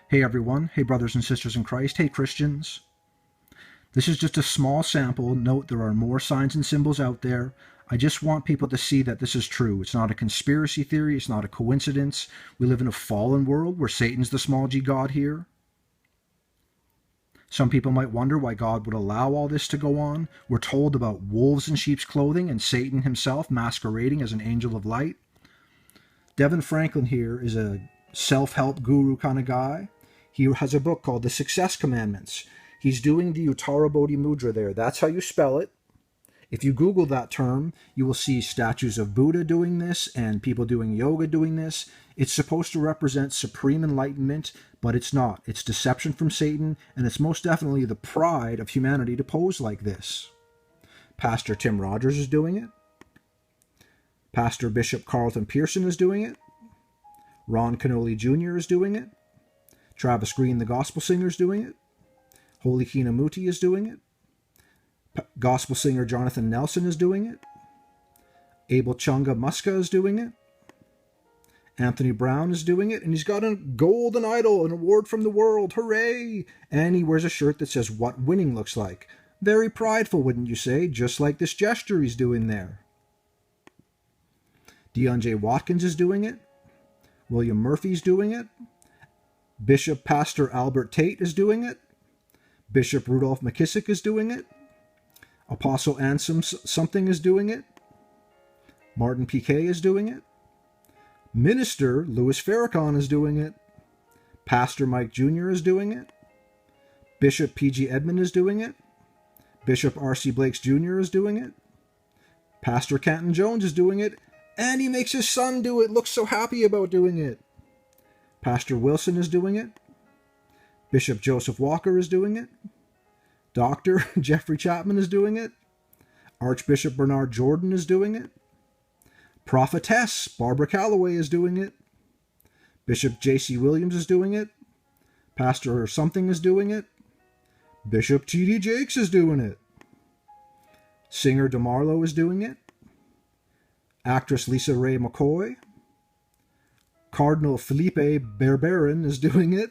Hey everyone, hey brothers and sisters in Christ, hey Christians. This is just a small sample. Note there are more signs and symbols out there. I just want people to see that this is true. It's not a conspiracy theory, it's not a coincidence. We live in a fallen world where Satan's the small g god here. Some people might wonder why God would allow all this to go on. We're told about wolves in sheep's clothing and Satan himself masquerading as an angel of light. Devin Franklin here is a self-help guru kind of guy. He has a book called The Success Commandments. He's doing the Uttara Bodhi Mudra there. That's how you spell it. If you Google that term, you will see statues of Buddha doing this and people doing yoga doing this. It's supposed to represent supreme enlightenment, but it's not. It's deception from Satan, and it's most definitely the pride of humanity to pose like this. Pastor Tim Rogers is doing it. Pastor Bishop Carlton Pearson is doing it. Ron Canoli Jr. is doing it. Travis Green, the gospel singer, is doing it. Holy Kinamuti is doing it. Gospel singer Jonathan Nelson is doing it. Abel Chunga Muska is doing it. Anthony Brown is doing it, and he's got a golden idol, an award from the world. Hooray! And he wears a shirt that says what winning looks like. Very prideful, wouldn't you say? Just like this gesture he's doing there. Dion J. Watkins is doing it. William Murphy's doing it. Bishop Pastor Albert Tate is doing it. Bishop Rudolph McKissick is doing it. Apostle Anselm something is doing it. Martin Piquet is doing it. Minister Louis Farrakhan is doing it. Pastor Mike Jr. is doing it. Bishop P.G. Edmond is doing it. Bishop R.C. Blakes Jr. is doing it. Pastor Canton Jones is doing it. And he makes his son do it. Looks so happy about doing it. Pastor Wilson is doing it. Bishop Joseph Walker is doing it. Dr. Jeffrey Chapman is doing it. Archbishop Bernard Jordan is doing it. Prophetess Barbara Calloway is doing it. Bishop J.C. Williams is doing it. Pastor something is doing it. Bishop T.D. Jakes is doing it. Singer DeMarlo is doing it. Actress Lisa Ray McCoy. Cardinal Felipe Berberin is doing it.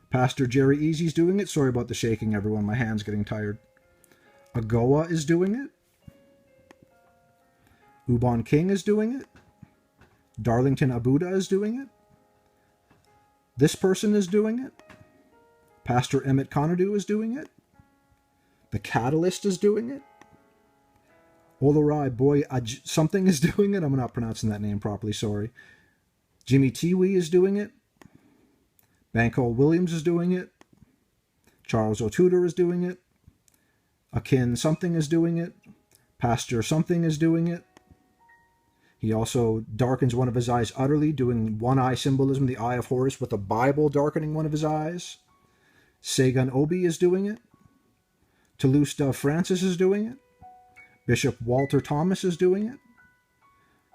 Pastor Jerry Easy's doing it. Sorry about the shaking, everyone. My hand's getting tired. Agoa is doing it. Ubon King is doing it. Darlington Abuda is doing it. This person is doing it. Pastor Emmett Conadu is doing it. The Catalyst is doing it. Olorai Boy something is doing it. I'm not pronouncing that name properly, sorry. Jimmy Tiwi is doing it. Bankole Williams is doing it. Charles O'Tudor is doing it. Akin something is doing it. Pastor something is doing it. He also darkens one of his eyes utterly, doing one eye symbolism, the eye of Horus, with the Bible darkening one of his eyes. Sagan Obi is doing it. Toulouse Dove Francis is doing it. Bishop Walter Thomas is doing it.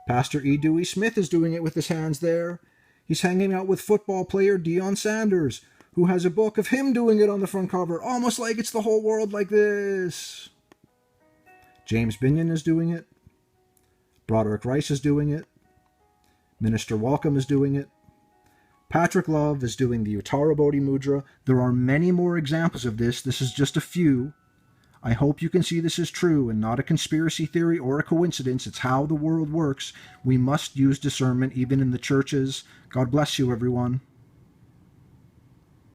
Pastor E. Dewey Smith is doing it with his hands there. He's hanging out with football player Deion Sanders, who has a book of him doing it on the front cover, almost like it's the whole world like this. James Binion is doing it. Broderick Rice is doing it. Minister Welcome is doing it. Patrick Love is doing the Uttara Bodhi Mudra. There are many more examples of this. This is just a few. I hope you can see this is true and not a conspiracy theory or a coincidence. It's how the world works. We must use discernment even in the churches. God bless you, everyone.